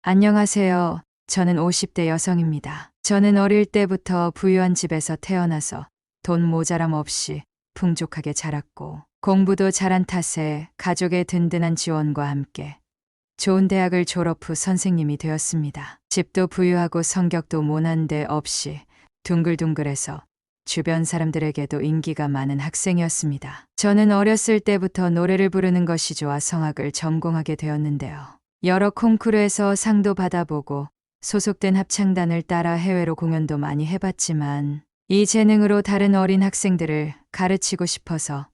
안녕하세요. 저는 50대 여성입니다. 저는 어릴 때부터 부유한 집에서 태어나서 돈 모자람 없이 풍족하게 자랐고 공부도 잘한 탓에 가족의 든든한 지원과 함께 좋은 대학을 졸업 후 선생님이 되었습니다. 집도 부유하고 성격도 모난 데 없이 둥글둥글해서 주변 사람들에게도 인기가 많은 학생이었습니다. 저는 어렸을 때부터 노래를 부르는 것이 좋아 성악을 전공하게 되었는데요. 여러 콩쿠르에서 상도 받아보고 소속된 합창단을 따라 해외로 공연도 많이 해봤지만 이 재능으로 다른 어린 학생들을 가르치고 싶어서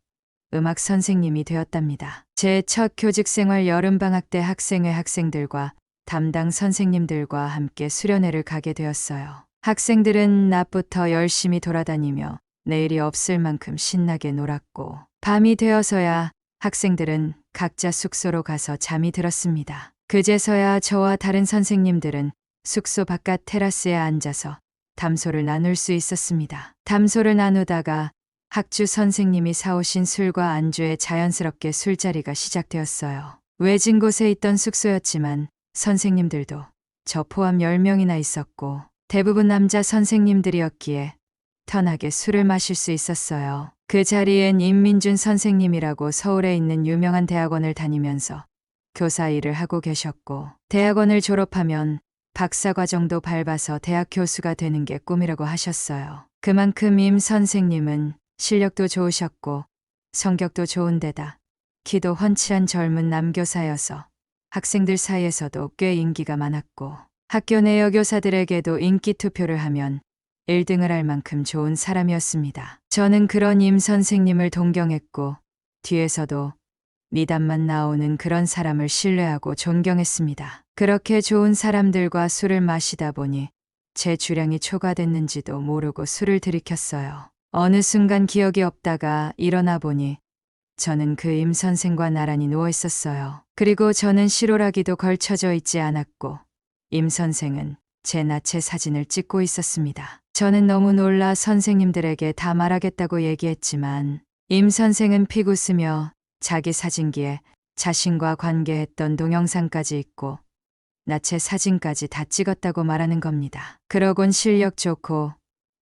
음악 선생님이 되었답니다. 제 첫 교직 생활 여름방학 때 학생회 학생들과 담당 선생님들과 함께 수련회를 가게 되었어요. 학생들은 낮부터 열심히 돌아다니며 내일이 없을 만큼 신나게 놀았고 밤이 되어서야 학생들은 각자 숙소로 가서 잠이 들었습니다. 그제서야 저와 다른 선생님들은 숙소 바깥 테라스에 앉아서 담소를 나눌 수 있었습니다. 담소를 나누다가 학주 선생님이 사오신 술과 안주에 자연스럽게 술자리가 시작되었어요. 외진 곳에 있던 숙소였지만 선생님들도 저 포함 10명이나 있었고 대부분 남자 선생님들이었기에 편하게 술을 마실 수 있었어요. 그 자리엔 임민준 선생님이라고 서울에 있는 유명한 대학원을 다니면서 교사 일을 하고 계셨고 대학원을 졸업하면 박사과정도 밟아서 대학 교수가 되는 게 꿈이라고 하셨어요. 그만큼 임 선생님은 실력도 좋으셨고 성격도 좋은 데다 키도 훤칠한 젊은 남교사여서 학생들 사이에서도 꽤 인기가 많았고 학교 내 여교사들에게도 인기 투표를 하면 1등을 할 만큼 좋은 사람이었습니다. 저는 그런 임 선생님을 동경했고 뒤에서도 미담만 나오는 그런 사람을 신뢰하고 존경했습니다. 그렇게 좋은 사람들과 술을 마시다 보니 제 주량이 초과됐는지도 모르고 술을 들이켰어요. 어느 순간 기억이 없다가 일어나 보니 저는 그 임 선생과 나란히 누워 있었어요. 그리고 저는 실오라기도 걸쳐져 있지 않았고 임 선생은 제 나체 사진을 찍고 있었습니다. 저는 너무 놀라 선생님들에게 다 말하겠다고 얘기했지만 임 선생은 피웃으며 자기 사진기에 자신과 관계했던 동영상까지 있고 나체 사진까지 다 찍었다고 말하는 겁니다. 그러곤 실력 좋고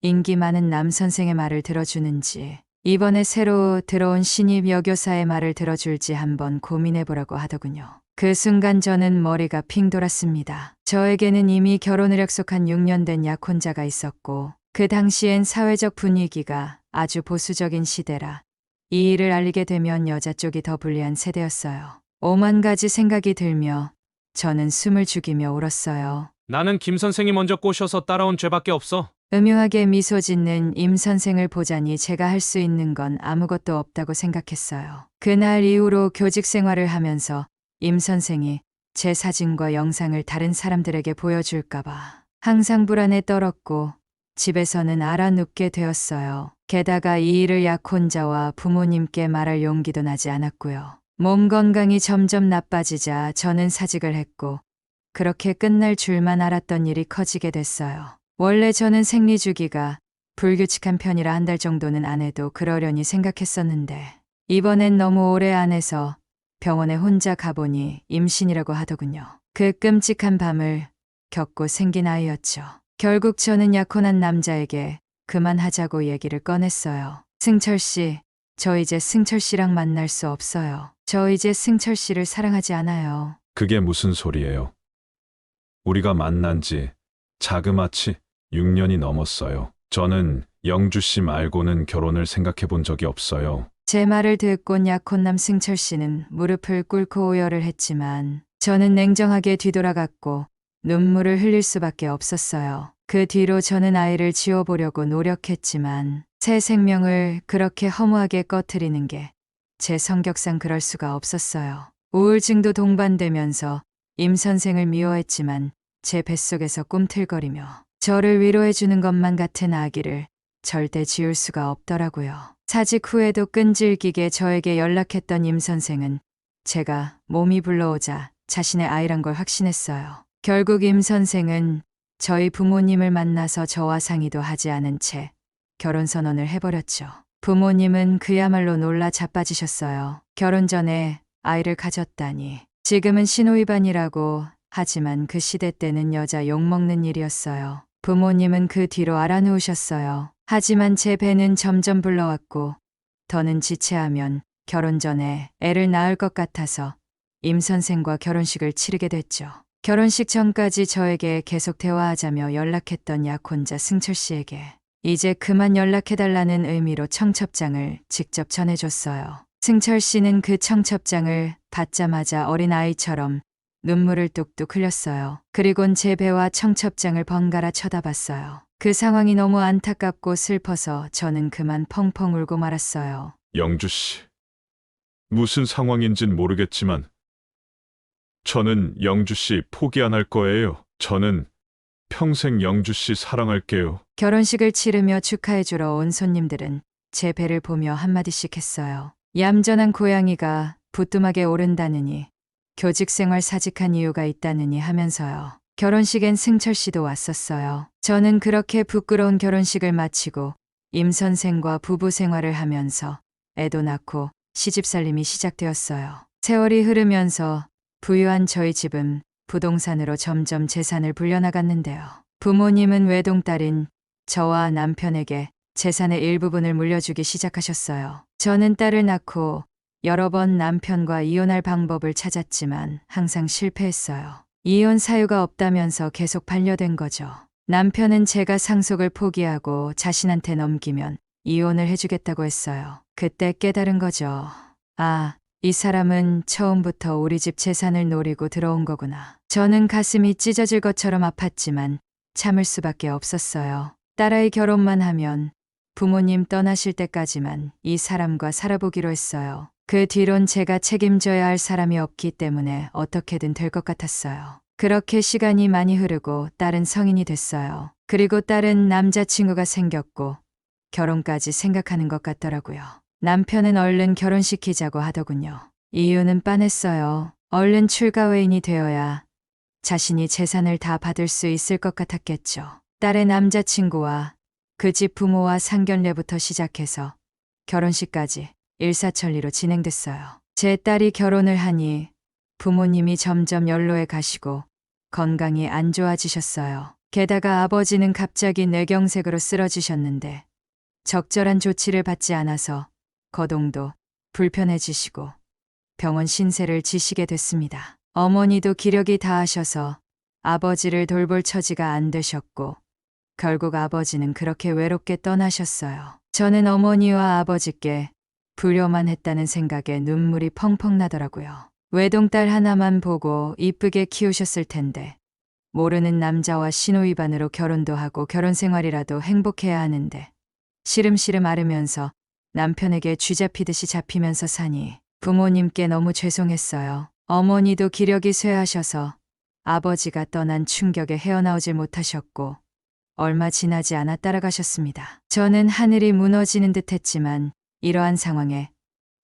인기 많은 남 선생의 말을 들어주는지 이번에 새로 들어온 신입 여교사의 말을 들어줄지 한번 고민해보라고 하더군요. 그 순간 저는 머리가 핑 돌았습니다. 저에게는 이미 결혼을 약속한 6년 된 약혼자가 있었고 그 당시엔 사회적 분위기가 아주 보수적인 시대라 이 일을 알리게 되면 여자 쪽이 더 불리한 세대였어요. 오만 가지 생각이 들며 저는 숨을 죽이며 울었어요. 나는 김 선생이 먼저 꼬셔서 따라온 죄밖에 없어. 음흉하게 미소 짓는 임 선생을 보자니 제가 할 수 있는 건 아무것도 없다고 생각했어요. 그날 이후로 교직 생활을 하면서 임 선생이 제 사진과 영상을 다른 사람들에게 보여줄까봐 항상 불안에 떨었고 집에서는 알아눕게 되었어요. 게다가 이 일을 약혼자와 부모님께 말할 용기도 나지 않았고요. 몸 건강이 점점 나빠지자 저는 사직을 했고 그렇게 끝날 줄만 알았던 일이 커지게 됐어요. 원래 저는 생리 주기가 불규칙한 편이라 한 달 정도는 안 해도 그러려니 생각했었는데 이번엔 너무 오래 안 해서 병원에 혼자 가보니 임신이라고 하더군요. 그 끔찍한 밤을 겪고 생긴 아이였죠. 결국 저는 약혼한 남자에게 그만하자고 얘기를 꺼냈어요. 승철 씨, 저 이제 승철 씨랑 만날 수 없어요. 저 이제 승철 씨를 사랑하지 않아요. 그게 무슨 소리예요? 우리가 만난 지 자그마치 6년이 넘었어요. 저는 영주 씨 말고는 결혼을 생각해 본 적이 없어요. 제 말을 듣곤 약혼남 승철 씨는 무릎을 꿇고 오열을 했지만 저는 냉정하게 뒤돌아갔고 눈물을 흘릴 수밖에 없었어요. 그 뒤로 저는 아이를 지워보려고 노력했지만 새 생명을 그렇게 허무하게 꺼트리는 게 제 성격상 그럴 수가 없었어요. 우울증도 동반되면서 임 선생을 미워했지만 제 뱃속에서 꿈틀거리며 저를 위로해주는 것만 같은 아기를 절대 지울 수가 없더라고요. 사직 후에도 끈질기게 저에게 연락했던 임 선생은 제가 몸이 불러오자 자신의 아이란 걸 확신했어요. 결국 임 선생은 저희 부모님을 만나서 저와 상의도 하지 않은 채 결혼 선언을 해버렸죠. 부모님은 그야말로 놀라 자빠지셨어요. 결혼 전에 아이를 가졌다니. 지금은 신호위반이라고 하지만 그 시대 때는 여자 욕먹는 일이었어요. 부모님은 그 뒤로 알아놓으셨어요. 하지만 제 배는 점점 불러왔고 더는 지체하면 결혼 전에 애를 낳을 것 같아서 임 선생과 결혼식을 치르게 됐죠. 결혼식 전까지 저에게 계속 대화하자며 연락했던 약혼자 승철 씨에게 이제 그만 연락해달라는 의미로 청첩장을 직접 전해줬어요. 승철 씨는 그 청첩장을 받자마자 어린아이처럼 눈물을 뚝뚝 흘렸어요. 그리곤 제 배와 청첩장을 번갈아 쳐다봤어요. 그 상황이 너무 안타깝고 슬퍼서 저는 그만 펑펑 울고 말았어요. 영주 씨, 무슨 상황인진 모르겠지만 저는 영주 씨 포기 안 할 거예요. 저는 평생 영주 씨 사랑할게요. 결혼식을 치르며 축하해주러 온 손님들은 제 배를 보며 한마디씩 했어요. 얌전한 고양이가 부뚜막에 오른다느니 교직생활 사직한 이유가 있다느니 하면서요. 결혼식엔 승철 씨도 왔었어요. 저는 그렇게 부끄러운 결혼식을 마치고 임 선생과 부부 생활을 하면서 애도 낳고 시집살림이 시작되었어요. 세월이 흐르면서 부유한 저희 집은 부동산으로 점점 재산을 불려나갔는데요. 부모님은 외동딸인 저와 남편에게 재산의 일부분을 물려주기 시작하셨어요. 저는 딸을 낳고 여러 번 남편과 이혼할 방법을 찾았지만 항상 실패했어요. 이혼 사유가 없다면서 계속 반려된 거죠. 남편은 제가 상속을 포기하고 자신한테 넘기면 이혼을 해주겠다고 했어요. 그때 깨달은 거죠. 아, 이 사람은 처음부터 우리 집 재산을 노리고 들어온 거구나. 저는 가슴이 찢어질 것처럼 아팠지만 참을 수밖에 없었어요. 딸아이 결혼만 하면 부모님 떠나실 때까지만 이 사람과 살아보기로 했어요. 그 뒤론 제가 책임져야 할 사람이 없기 때문에 어떻게든 될 것 같았어요. 그렇게 시간이 많이 흐르고 딸은 성인이 됐어요. 그리고 딸은 남자친구가 생겼고 결혼까지 생각하는 것 같더라고요. 남편은 얼른 결혼시키자고 하더군요. 이유는 빤했어요. 얼른 출가회인이 되어야 자신이 재산을 다 받을 수 있을 것 같았겠죠. 딸의 남자친구와 그 집 부모와 상견례부터 시작해서 결혼식까지 일사천리로 진행됐어요. 제 딸이 결혼을 하니 부모님이 점점 연로해 가시고 건강이 안 좋아지셨어요. 게다가 아버지는 갑자기 뇌경색으로 쓰러지셨는데 적절한 조치를 받지 않아서 거동도 불편해지시고 병원 신세를 지시게 됐습니다. 어머니도 기력이 다하셔서 아버지를 돌볼 처지가 안 되셨고 결국 아버지는 그렇게 외롭게 떠나셨어요. 저는 어머니와 아버지께 불효만 했다는 생각에 눈물이 펑펑 나더라고요. 외동딸 하나만 보고 이쁘게 키우셨을 텐데 모르는 남자와 신호위반으로 결혼도 하고 결혼 생활이라도 행복해야 하는데 시름시름 앓으면서 남편에게 쥐잡히듯이 잡히면서 사니 부모님께 너무 죄송했어요. 어머니도 기력이 쇠하셔서 아버지가 떠난 충격에 헤어나오질 못하셨고 얼마 지나지 않아 따라가셨습니다. 저는 하늘이 무너지는 듯 했지만 이러한 상황에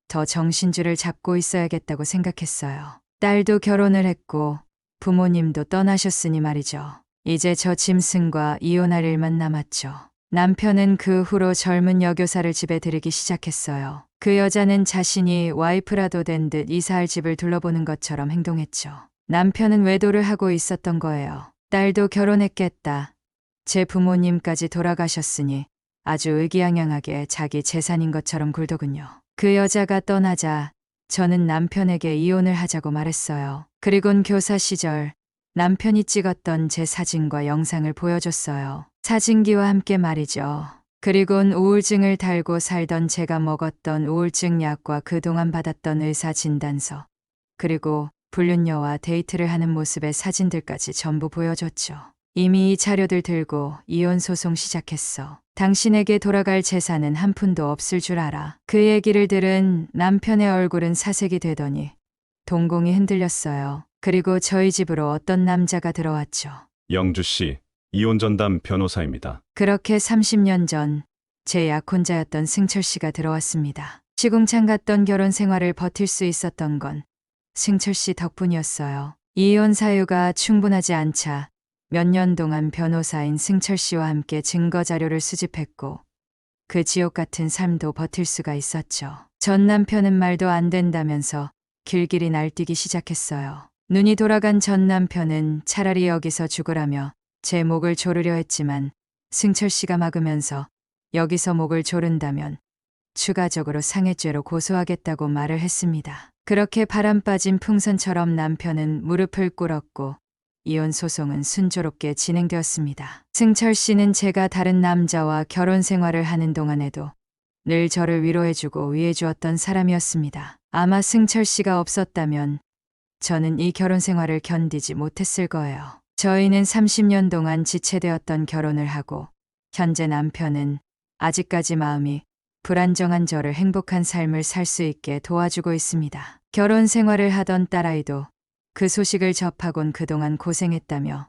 더 정신줄을 잡고 있어야겠다고 생각했어요. 딸도 결혼을 했고 부모님도 떠나셨으니 말이죠. 이제 저 짐승과 이혼할 일만 남았죠. 남편은 그 후로 젊은 여교사를 집에 들이기 시작했어요. 그 여자는 자신이 와이프라도 된 듯 이사할 집을 둘러보는 것처럼 행동했죠. 남편은 외도를 하고 있었던 거예요. 딸도 결혼했겠다. 제 부모님까지 돌아가셨으니 아주 의기양양하게 자기 재산인 것처럼 굴더군요. 그 여자가 떠나자 저는 남편에게 이혼을 하자고 말했어요. 그리곤 교사 시절 남편이 찍었던 제 사진과 영상을 보여줬어요. 사진기와 함께 말이죠. 그리곤 우울증을 달고 살던 제가 먹었던 우울증 약과 그동안 받았던 의사 진단서, 그리고 불륜녀와 데이트를 하는 모습의 사진들까지 전부 보여줬죠. 이미 이 자료들 들고 이혼 소송 시작했어. 당신에게 돌아갈 재산은 한 푼도 없을 줄 알아. 그 얘기를 들은 남편의 얼굴은 사색이 되더니 동공이 흔들렸어요. 그리고 저희 집으로 어떤 남자가 들어왔죠. 영주 씨, 이혼 전담 변호사입니다. 그렇게 30년 전 제 약혼자였던 승철 씨가 들어왔습니다. 시궁창 같던 결혼 생활을 버틸 수 있었던 건 승철 씨 덕분이었어요. 이혼 사유가 충분하지 않자 몇 년 동안 변호사인 승철 씨와 함께 증거 자료를 수집했고 그 지옥 같은 삶도 버틸 수가 있었죠. 전 남편은 말도 안 된다면서 길길이 날뛰기 시작했어요. 눈이 돌아간 전 남편은 차라리 여기서 죽으라며 제 목을 조르려 했지만 승철 씨가 막으면서 여기서 목을 조른다면 추가적으로 상해죄로 고소하겠다고 말을 했습니다. 그렇게 바람 빠진 풍선처럼 남편은 무릎을 꿇었고 이혼 소송은 순조롭게 진행되었습니다. 승철 씨는 제가 다른 남자와 결혼 생활을 하는 동안에도 늘 저를 위로해주고 위해주었던 사람이었습니다. 아마 승철 씨가 없었다면 저는 이 결혼 생활을 견디지 못했을 거예요. 저희는 30년 동안 지체되었던 결혼을 하고 현재 남편은 아직까지 마음이 불안정한 저를 행복한 삶을 살 수 있게 도와주고 있습니다. 결혼 생활을 하던 딸아이도 그 소식을 접하곤 그동안 고생했다며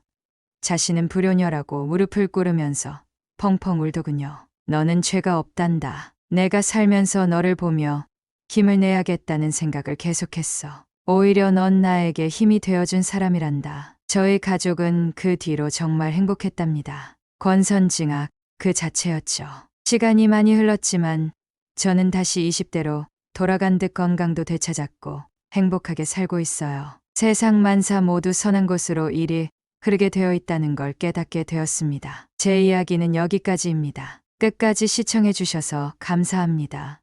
자신은 불효녀라고 무릎을 꿇으면서 펑펑 울더군요. 너는 죄가 없단다. 내가 살면서 너를 보며 힘을 내야겠다는 생각을 계속했어. 오히려 넌 나에게 힘이 되어준 사람이란다. 저희 가족은 그 뒤로 정말 행복했답니다. 권선징악 그 자체였죠. 시간이 많이 흘렀지만 저는 다시 20대로 돌아간 듯 건강도 되찾았고 행복하게 살고 있어요. 세상 만사 모두 선한 곳으로 일이 흐르게 되어 있다는 걸 깨닫게 되었습니다. 제 이야기는 여기까지입니다. 끝까지 시청해 주셔서 감사합니다.